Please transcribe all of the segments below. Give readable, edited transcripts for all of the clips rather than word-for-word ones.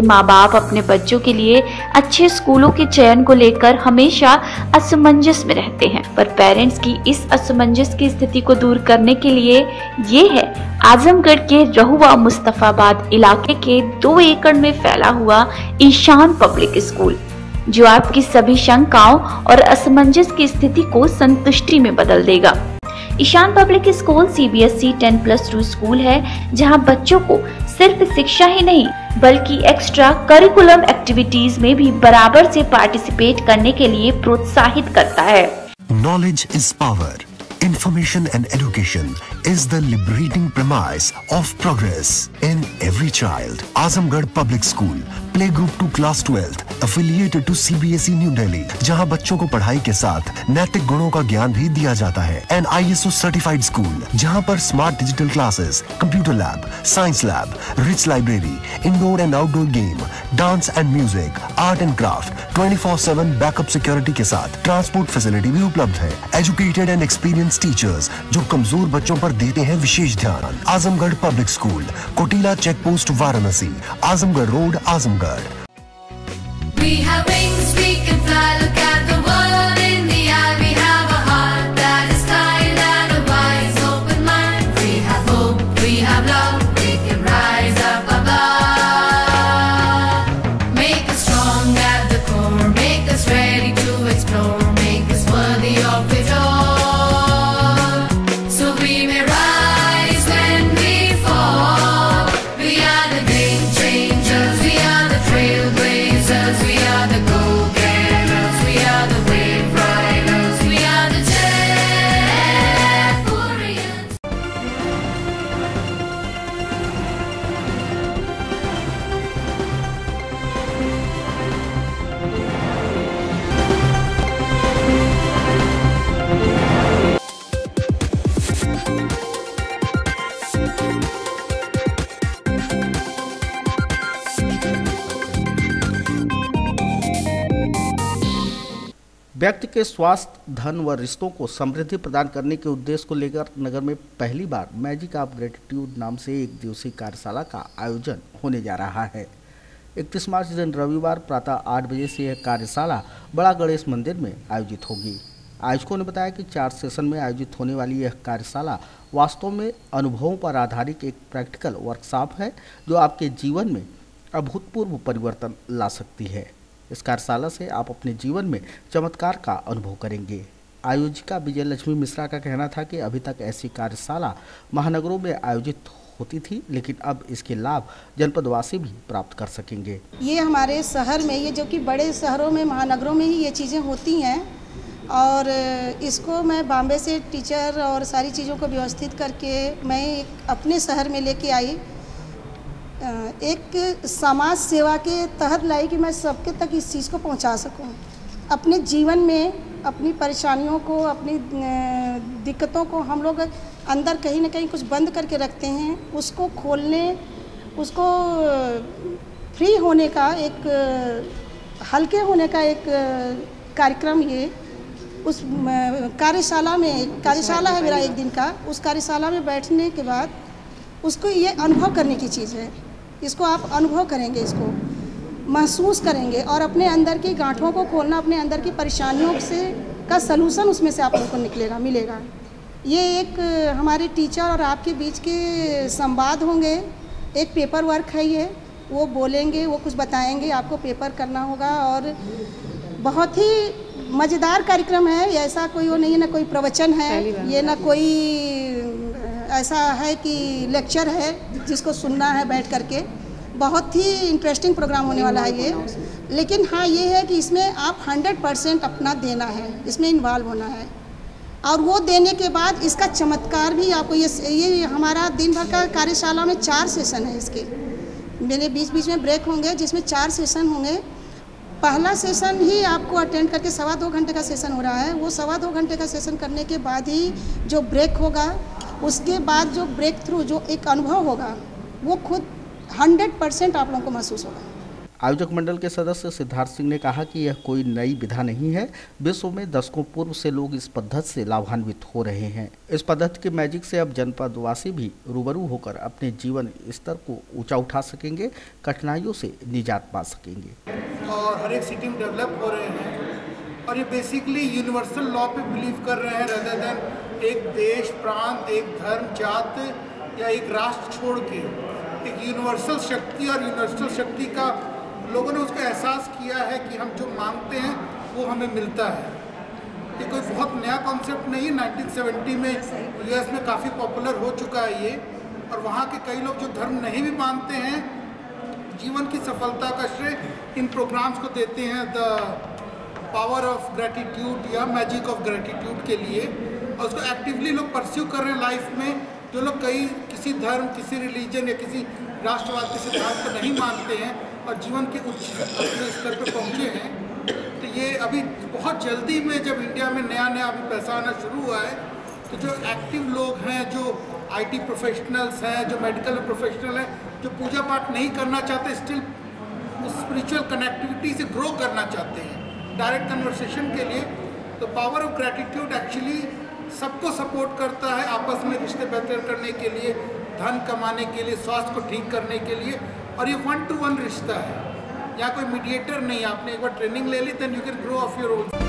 माँ बाप अपने बच्चों के लिए अच्छे स्कूलों के चयन को लेकर हमेशा असमंजस में रहते हैं, पर पेरेंट्स की इस असमंजस की स्थिति को दूर करने के लिए ये है आजमगढ़ के रहुआ मुस्तफाबाद इलाके के 2 एकड़ में फैला हुआ ईशान पब्लिक स्कूल, जो आपकी सभी शंकाओं और असमंजस की स्थिति को संतुष्टि में बदल देगा। Ishan public school CBSE 10+2 school है, जहां बच्चों को सिर्फ शिक्षा ही नहीं बल्कि एक्स्ट्रा करिकुलम एक्टिविटीज में भी बराबर से पार्टिसिपेट करने के लिए प्रोत्साहित करता है। Knowledge is power. Information and education is the liberating premise of progress in every child. Azamgarh Public School, Playgroup to Class 12th, affiliated to CBSE New Delhi, जहां बच्चों को पढ़ाई के साथ नैतिक गुणों का ज्ञान भी दिया जाता है। एंड ISO सर्टिफाइड स्कूल, जहां पर smart digital classes, computer lab, science lab, rich library, indoor and outdoor game, dance and music, art and craft, 24/7 backup security के साथ ट्रांसपोर्ट फैसिलिटी भी उपलब्ध है। एजुकेटेड एंड एक्सपीरियंस टीचर्स जो कमजोर बच्चों पर देते हैं विशेष ध्यान। Azamgarh public school, Kotila check post, Varanasi, Azamgarh road, Azamgarh. We have wings, we can fly, look at the world in the eye. We have a heart that is kind and a wise, open mind. We have hope, we have love, we can rise up above. Make us strong at the core, make us ready to explore, make us worthy of it all. So we may rise when we fall. We are the game changers, we are the trailblazers, we are the go-getters, we are the wave riders, we are the Jaypurians. व्यक्ति के स्वास्थ्य, धन व रिश्तों को समृद्धि प्रदान करने के उद्देश्य को लेकर नगर में पहली बार मैजिक ऑफ ग्रेटिट्यूड नाम से एक दिवसीय कार्यशाला का आयोजन होने जा रहा है। 31 मार्च दिन रविवार प्रातः 8 बजे से यह कार्यशाला बड़ा गणेश मंदिर में आयोजित होगी। आयोजकों ने बताया कि 4 सेशन में आयोजित होने वाली यह कार्यशाला वास्तव में अनुभवों पर आधारित एक प्रैक्टिकल वर्कशॉप है, जो आपके जीवन में अभूतपूर्व परिवर्तन ला सकती है। इस कार्यशाला से आप अपने जीवन में चमत्कार का अनुभव करेंगे। आयोजिका विजय लक्ष्मी मिश्रा का कहना था कि अभी तक ऐसी कार्यशाला महानगरों में आयोजित होती थी, लेकिन अब इसके लाभ जनपदवासी भी प्राप्त कर सकेंगे। ये हमारे शहर में, ये जो कि बड़े शहरों में, महानगरों में ही ये चीज़ें होती हैं, और इसको मैं बॉम्बे से टीचर और सारी चीज़ों को व्यवस्थित करके मैं अपने शहर में लेके आई, एक समाज सेवा के तहत लाई कि मैं सबके तक इस चीज़ को पहुंचा सकूं। अपने जीवन में अपनी परेशानियों को, अपनी दिक्कतों को हम लोग अंदर कहीं ना कहीं कुछ बंद करके रखते हैं, उसको खोलने, उसको फ्री होने का, एक हल्के होने का एक कार्यक्रम ये उस कार्यशाला में, कार्यशाला है मेरा एक दिन का, उस कार्यशाला में बैठने के बाद उसको ये अनुभव करने की चीज़ है। इसको आप अनुभव करेंगे, इसको महसूस करेंगे और अपने अंदर की गांठों को खोलना, अपने अंदर की परेशानियों से का सलूशन उसमें से आप लोगों को निकलेगा, मिलेगा। ये एक हमारे टीचर और आपके बीच के संवाद होंगे। एक पेपर वर्क है ये, वो बोलेंगे, वो कुछ बताएंगे, आपको पेपर करना होगा और बहुत ही मज़ेदार कार्यक्रम है। ऐसा कोई वो नहीं है, ना कोई प्रवचन है, ये ना कोई ऐसा है कि लेक्चर है जिसको सुनना है बैठ करके। बहुत ही इंटरेस्टिंग प्रोग्राम होने वाला है ये। लेकिन हाँ, ये है कि इसमें आप 100% अपना देना है, इसमें इन्वॉल्व होना है, और वो देने के बाद इसका चमत्कार भी आपको ये हमारा दिन भर का कार्यशाला में 4 सेशन है। इसके मेरे बीच बीच में ब्रेक होंगे, जिसमें 4 सेशन होंगे। पहला सेशन ही आपको अटेंड करके 2.25 घंटे का सेशन हो रहा है। वो 2.25 घंटे का सेशन करने के बाद ही जो ब्रेक होगा, उसके बाद जो ब्रेक थ्रू, जो एक अनुभव होगा, वो खुद 100% आप लोगों को महसूस होगा। आयोजक मंडल के सदस्य सिद्धार्थ सिंह ने कहा कि यह कोई नई विधा नहीं है। विश्व में दशकों पूर्व से लोग इस पद्धति से लाभान्वित हो रहे हैं। इस पद्धति के मैजिक से अब जनपदवासी भी रूबरू होकर अपने जीवन स्तर को ऊंचा उठा सकेंगे, कठिनाइयों से निजात पा सकेंगे। और हर एक सिटी में डेवलप हो रहे हैं और ये बेसिकली यूनिवर्सल लॉ पे बिलीव कर रहे हैं रेदर देन एक देश, प्रांत, एक धर्म, जात या एक राष्ट्र छोड़ के एक यूनिवर्सल शक्ति और यूनिवर्सल शक्ति का लोगों ने उसका एहसास किया है कि हम जो मांगते हैं वो हमें मिलता है। ये कोई बहुत नया कॉन्सेप्ट नहीं है। 1970 में यूएस में काफ़ी पॉपुलर हो चुका है ये, और वहाँ के कई लोग जो धर्म नहीं भी मानते हैं जीवन की सफलता का श्रेय इन प्रोग्राम्स को देते हैं, द पावर ऑफ ग्रेटिट्यूड या मैजिक ऑफ ग्रेटिट्यूड के लिए, और उसको एक्टिवली लोग परस्यू कर रहे हैं लाइफ में। जो लोग किसी धर्म, किसी रिलीजन या किसी राष्ट्रवाद के सिद्धांत को नहीं मानते हैं और जीवन के उच्च स्तर पर पहुँचे हैं, तो ये अभी बहुत जल्दी में जब इंडिया में नया अभी पैसा आना शुरू हुआ है, तो जो एक्टिव लोग हैं, जो आईटी प्रोफेशनल्स हैं, जो मेडिकल प्रोफेशनल हैं, जो पूजा पाठ नहीं करना चाहते, स्टिल उस स्पिरिचुअल कनेक्टिविटी से ग्रो करना चाहते हैं डायरेक्ट कन्वर्सेशन के लिए, तो पावर ऑफ ग्रेटिट्यूड एक्चुअली सबको सपोर्ट करता है आपस में रिश्ते बेहतर करने के लिए, धन कमाने के लिए, स्वास्थ्य को ठीक करने के लिए, और ये 1-to-1 रिश्ता है। यहाँ कोई मीडिएटर नहीं है। आपने एक बार ट्रेनिंग ले ली, then you can grow of your own.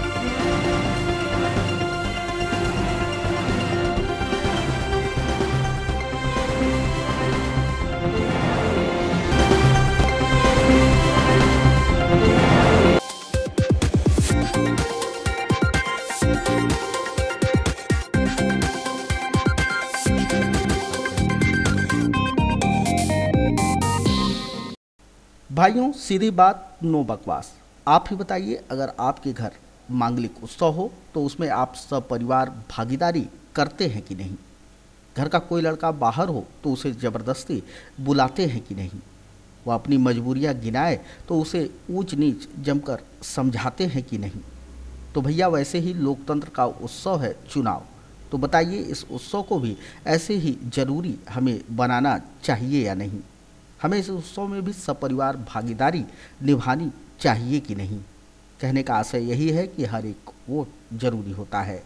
भाइयों, सीधी बात, नो बकवास। आप ही बताइए, अगर आपके घर मांगलिक उत्सव हो तो उसमें आप सब परिवार भागीदारी करते हैं कि नहीं? घर का कोई लड़का बाहर हो तो उसे ज़बरदस्ती बुलाते हैं कि नहीं? वह अपनी मजबूरियां गिनाए तो उसे ऊंच नीच जमकर समझाते हैं कि नहीं? तो भैया, वैसे ही लोकतंत्र का उत्सव है चुनाव। तो बताइए, इस उत्सव को भी ऐसे ही जरूरी हमें बनाना चाहिए या नहीं? हमें इस उत्सव में भी सपरिवार भागीदारी निभानी चाहिए कि नहीं? कहने का आशय यही है कि हर एक वोट जरूरी होता है।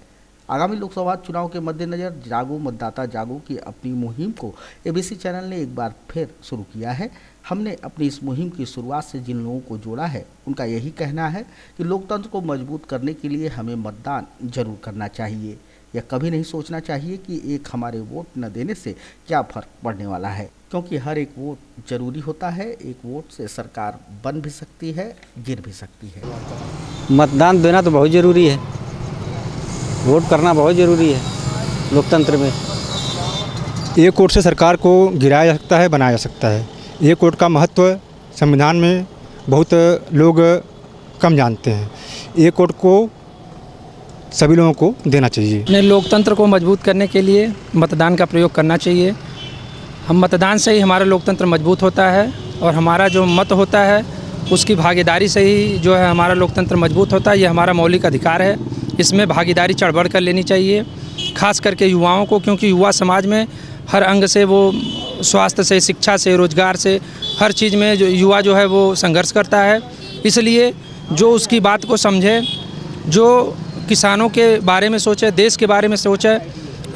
आगामी लोकसभा चुनाव के मद्देनज़र जागो मतदाता जागो की अपनी मुहिम को एबीसी चैनल ने एक बार फिर शुरू किया है। हमने अपनी इस मुहिम की शुरुआत से जिन लोगों को जोड़ा है, उनका यही कहना है कि लोकतंत्र को मजबूत करने के लिए हमें मतदान जरूर करना चाहिए। यह कभी नहीं सोचना चाहिए कि एक हमारे वोट न देने से क्या फर्क पड़ने वाला है, क्योंकि हर एक वोट जरूरी होता है। एक वोट से सरकार बन भी सकती है, गिर भी सकती है। मतदान देना तो बहुत ज़रूरी है, वोट करना बहुत ज़रूरी है लोकतंत्र में। एक वोट से सरकार को गिराया जा सकता है, बनाया जा सकता है। एक वोट का महत्व संविधान में बहुत लोग कम जानते हैं। एक वोट को सभी लोगों को देना चाहिए। अपने लोकतंत्र को मजबूत करने के लिए मतदान का प्रयोग करना चाहिए। हम मतदान से ही हमारा लोकतंत्र मजबूत होता है, और हमारा जो मत होता है उसकी भागीदारी से ही जो है हमारा लोकतंत्र मजबूत होता है। ये हमारा मौलिक अधिकार है, इसमें भागीदारी चढ़ बढ़ कर लेनी चाहिए, खास करके युवाओं को, क्योंकि युवा समाज में हर अंग से, वो स्वास्थ्य से, शिक्षा से, रोजगार से, हर चीज़ में जो युवा जो है वो संघर्ष करता है। इसलिए जो उसकी बात को समझे, जो किसानों के बारे में सोचे, देश के बारे में सोचे,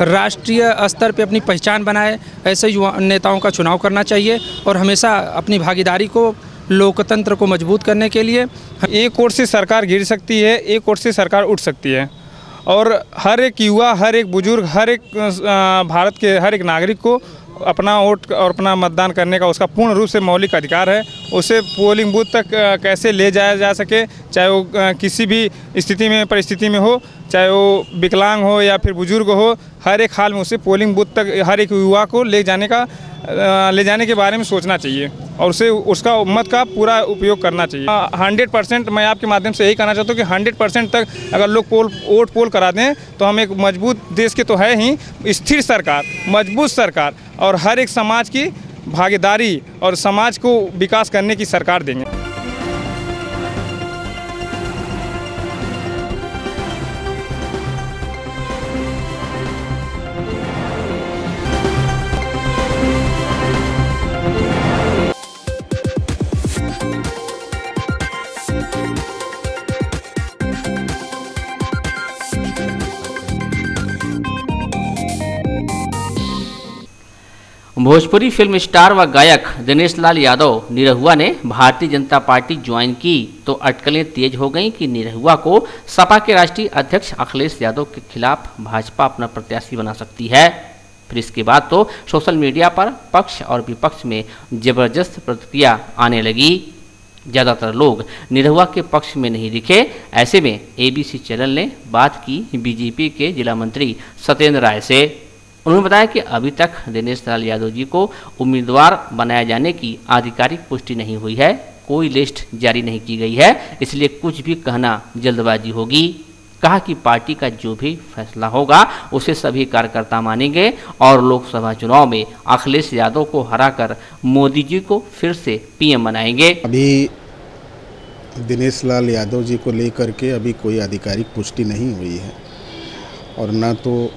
राष्ट्रीय स्तर पे अपनी पहचान बनाए, ऐसे युवा नेताओं का चुनाव करना चाहिए। और हमेशा अपनी भागीदारी को, लोकतंत्र को मजबूत करने के लिए एक वोट से सरकार गिर सकती है, एक वोट से सरकार उठ सकती है। और हर एक युवा, हर एक बुजुर्ग, हर एक भारत के हर एक नागरिक को अपना वोट और अपना मतदान करने का उसका पूर्ण रूप से मौलिक अधिकार है। उसे पोलिंग बूथ तक कैसे ले जाया जा सके, चाहे वो किसी भी स्थिति में, परिस्थिति में हो, चाहे वो विकलांग हो या फिर बुजुर्ग हो, हर एक हाल में उसे पोलिंग बूथ तक हर एक युवा को ले जाने के बारे में सोचना चाहिए और उसे उसका मत का पूरा उपयोग करना चाहिए। 100% मैं आपके माध्यम से यही कहना चाहता हूँ कि 100% तक अगर लोग वोट पोल करा दें तो हम एक मजबूत देश के तो है ही, स्थिर सरकार, मजबूत सरकार और हर एक समाज की भागीदारी और समाज को विकास करने की सरकार देंगे। भोजपुरी फिल्म स्टार व गायक दिनेश लाल यादव निरहुआ ने भारतीय जनता पार्टी ज्वाइन की तो अटकलें तेज हो गईं कि निरहुआ को सपा के राष्ट्रीय अध्यक्ष अखिलेश यादव के खिलाफ भाजपा अपना प्रत्याशी बना सकती है। फिर इसके बाद तो सोशल मीडिया पर पक्ष और विपक्ष में जबरदस्त प्रतिक्रिया आने लगी। ज़्यादातर लोग निरहुआ के पक्ष में नहीं दिखे। ऐसे में एबीसी चैनल ने बात की बीजेपी के जिला मंत्री सत्येंद्र राय से। उन्होंने बताया कि अभी तक दिनेश लाल यादव जी को उम्मीदवार बनाए जाने की आधिकारिक पुष्टि नहीं हुई है, कोई लिस्ट जारी नहीं की गई है, इसलिए कुछ भी कहना जल्दबाजी होगी। कहा कि पार्टी का जो भी फैसला होगा उसे सभी कार्यकर्ता मानेंगे और लोकसभा चुनाव में अखिलेश यादव को हराकर मोदी जी को फिर से पीएम बनाएंगे। अभी दिनेश लाल यादव जी को लेकर के अभी कोई आधिकारिक पुष्टि नहीं हुई है और न तो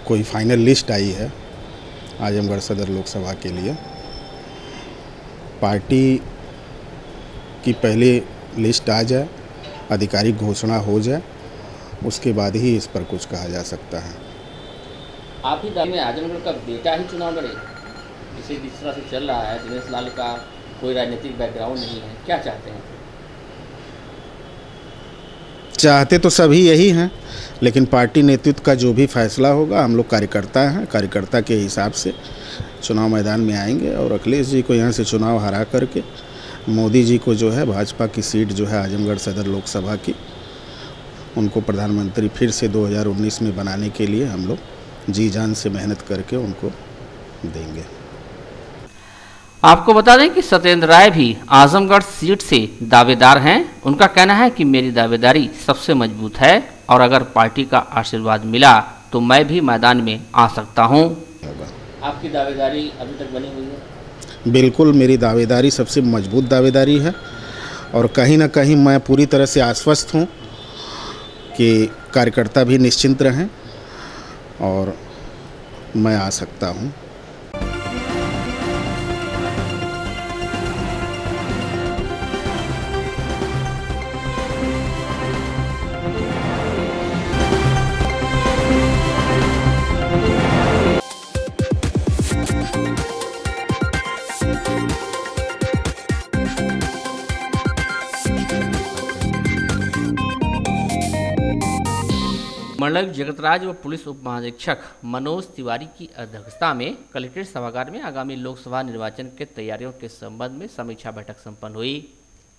कोई फाइनल लिस्ट आई है आजमगढ़ सदर लोकसभा के लिए। पार्टी की पहले लिस्ट आ जाए, आधिकारिक घोषणा हो जाए, उसके बाद ही इस पर कुछ कहा जा सकता है। आप ही दावे में आजमगढ़ का बेटा ही चुनाव लड़े, इसे जिस तरह से चल रहा है, दिनेश लाल का कोई राजनीतिक बैकग्राउंड नहीं है, क्या चाहते हैं? चाहते तो सभी यही हैं, लेकिन पार्टी नेतृत्व का जो भी फैसला होगा, हम लोग कार्यकर्ता हैं, कार्यकर्ता के हिसाब से चुनाव मैदान में आएंगे और अखिलेश जी को यहाँ से चुनाव हरा करके मोदी जी को जो है भाजपा की सीट जो है आजमगढ़ सदर लोकसभा की, उनको प्रधानमंत्री फिर से 2019 में बनाने के लिए हम लोग जी जान से मेहनत करके उनको देंगे। आपको बता दें कि सत्येंद्र राय भी आजमगढ़ सीट से दावेदार हैं। उनका कहना है कि मेरी दावेदारी सबसे मजबूत है और अगर पार्टी का आशीर्वाद मिला तो मैं भी मैदान में आ सकता हूं। आपकी दावेदारी अभी तक बनी हुई है? बिल्कुल, मेरी दावेदारी सबसे मजबूत दावेदारी है और कहीं ना कहीं मैं पूरी तरह से आश्वस्त हूं कि कार्यकर्ता भी निश्चिंत रहें और मैं आ सकता हूं। मंडल जगतराज व पुलिस उप महानिरीक्षक मनोज तिवारी की अध्यक्षता में कलेक्ट्रेट सभागार में आगामी लोकसभा निर्वाचन के तैयारियों के संबंध में समीक्षा बैठक संपन्न हुई।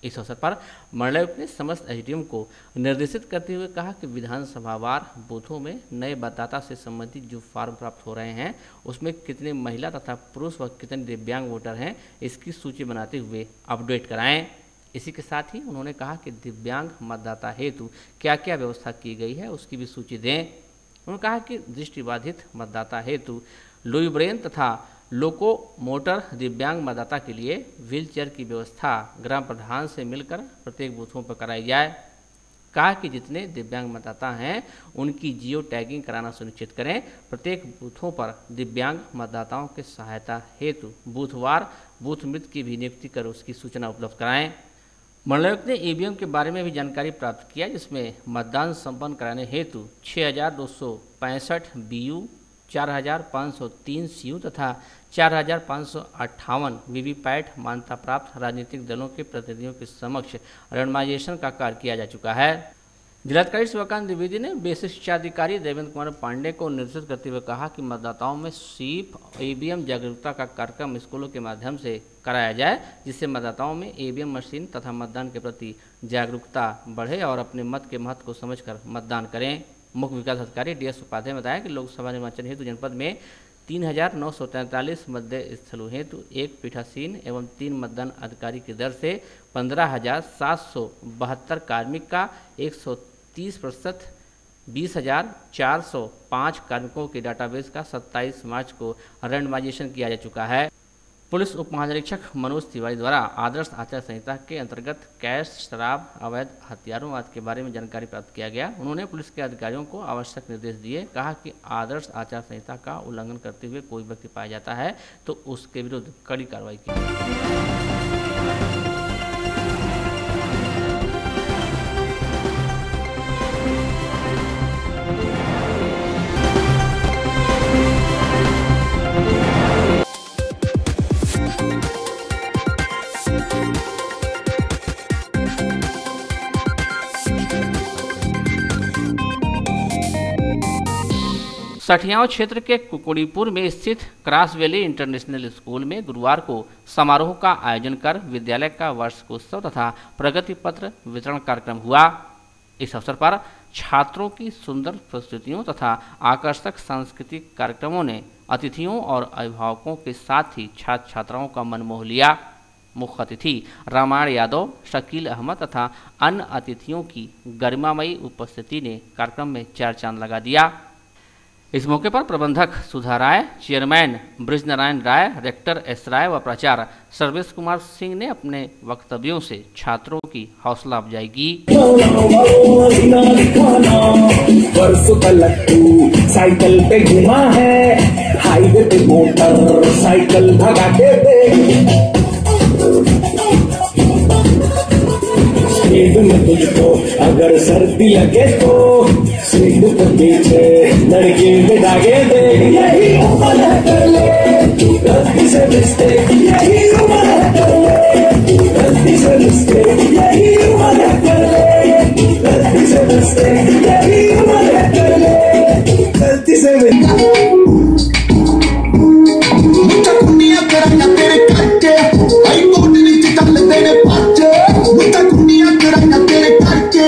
इस अवसर पर मंडलायुक्त ने समस्त एसडीएम को निर्देशित करते हुए कहा कि विधानसभावार बूथों में नए मतदाता से संबंधित जो फॉर्म प्राप्त हो रहे हैं उसमें कितने महिला तथा पुरुष व कितने दिव्यांग वोटर हैं, इसकी सूची बनाते हुए अपडेट कराएं। इसी के साथ ही उन्होंने कहा कि दिव्यांग मतदाता हेतु क्या क्या व्यवस्था की गई है उसकी भी सूची दें। उन्होंने कहा कि दृष्टिबाधित मतदाता हेतु लुई ब्रेन तथा लोको मोटर दिव्यांग मतदाता के लिए व्हीलचेयर की व्यवस्था ग्राम प्रधान से मिलकर प्रत्येक बूथों पर कराई जाए। कहा कि जितने दिव्यांग मतदाता हैं उनकी जियो टैगिंग कराना सुनिश्चित करें। प्रत्येक बूथों पर दिव्यांग मतदाताओं के सहायता हेतु बूथवार बूथ मित्र की भी नियुक्ति कर उसकी सूचना उपलब्ध कराएं। मंडलायुक्त ने ईवीएम के बारे में भी जानकारी प्राप्त किया, जिसमें मतदान संपन्न कराने हेतु 6265 बीयू, 4503 सीयू तथा 4558 वीवीपैट मान्यता प्राप्त राजनीतिक दलों के प्रतिनिधियों के समक्ष रैंडमाइजेशन का कार्य किया जा चुका है। जिलाधिकारी शिवकांत द्विवेदी ने बेसिक शिक्षाधिकारी देवेंद्र कुमार पांडे को निर्देशित करते हुए कहा कि मतदाताओं में स्वीप ईवीएम जागरूकता का कार्यक्रम स्कूलों के माध्यम से कराया जाए, जिससे मतदाताओं में ईवीएम मशीन तथा मतदान के प्रति जागरूकता बढ़े और अपने मत के महत्व को समझकर मतदान करें। मुख्य विकास अधिकारी डीएस उपाध्याय ने बताया कि लोकसभा निर्वाचन हेतु जनपद में 3943 मतदेय स्थलों हेतु 1 पीठासीन एवं 3 मतदान अधिकारी की दर से 15,772 कार्मिक का 130%, 20,405 कार्मिकों के डाटाबेस का 27 मार्च को रैंडमाइजेशन किया जा चुका है। पुलिस उप महानिरीक्षक मनोज तिवारी द्वारा आदर्श आचार संहिता के अंतर्गत कैश, शराब, अवैध हथियारों आदि के बारे में जानकारी प्राप्त किया गया। उन्होंने पुलिस के अधिकारियों को आवश्यक निर्देश दिए। कहा कि आदर्श आचार संहिता का उल्लंघन करते हुए कोई व्यक्ति पाया जाता है तो उसके विरुद्ध कड़ी कार्रवाई की। सठियाव क्षेत्र के कुकुड़ीपुर में स्थित क्रॉस वैली इंटरनेशनल स्कूल में गुरुवार को समारोह का आयोजन कर विद्यालय का वार्षिकोत्सव तथा प्रगति पत्र वितरण कार्यक्रम हुआ। इस अवसर पर छात्रों की सुंदर प्रस्तुतियों तथा आकर्षक सांस्कृतिक कार्यक्रमों ने अतिथियों और अभिभावकों के साथ ही छात्र छात्राओं का मन मोह लिया। मुख्य अतिथि रामायण यादव, शकील अहमद तथा अन्य अतिथियों की गरिमामयी उपस्थिति ने कार्यक्रम में चार चांद लगा दिया। इस मौके पर प्रबंधक सुधा राय, चेयरमैन ब्रिजनारायण राय, रेक्टर एस राय व प्राचार्य सर्वेश कुमार सिंह ने अपने वक्तव्यों से छात्रों की हौसला अफजाई की। साइकिल पे घुमा है, हाईवे पे मोटर साइकिल भगा के स्पीड में तुझको अगर सर्दी लगे तो सीट के पीछे लड़की बिठागे दे। यही उम्र है कर ले गलती से मिस्टेक, यही उम्र है कर ले गलती से मिस्टेक, यही उम्र है कर ले गलती से मिस्टेक, यही उम्र है कर ले गलती से मिस्टेक। मुझे दुनिया तेरा तेरे काटे आई कोट नीचे चल तेरे पाचे, मुझे दुनिया तेरा तेरे काटे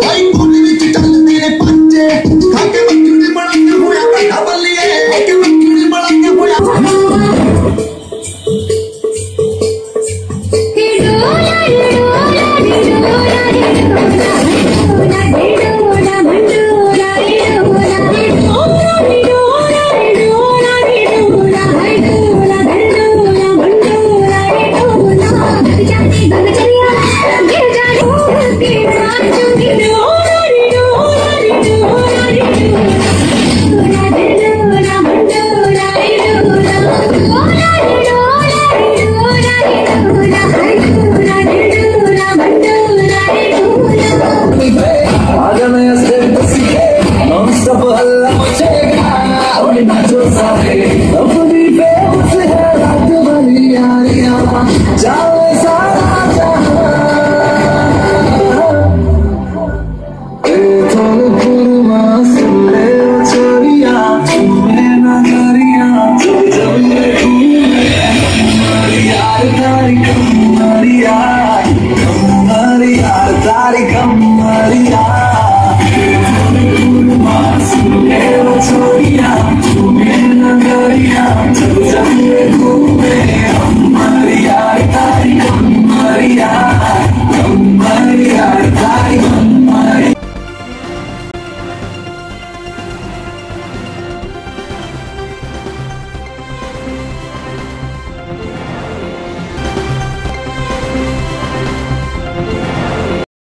आई कोट नीचे चल तेरे पाचे। खाके बच्चों बड़ा के होया बैठा बलिए, खाके बच्चों बड़ा के होया Maria,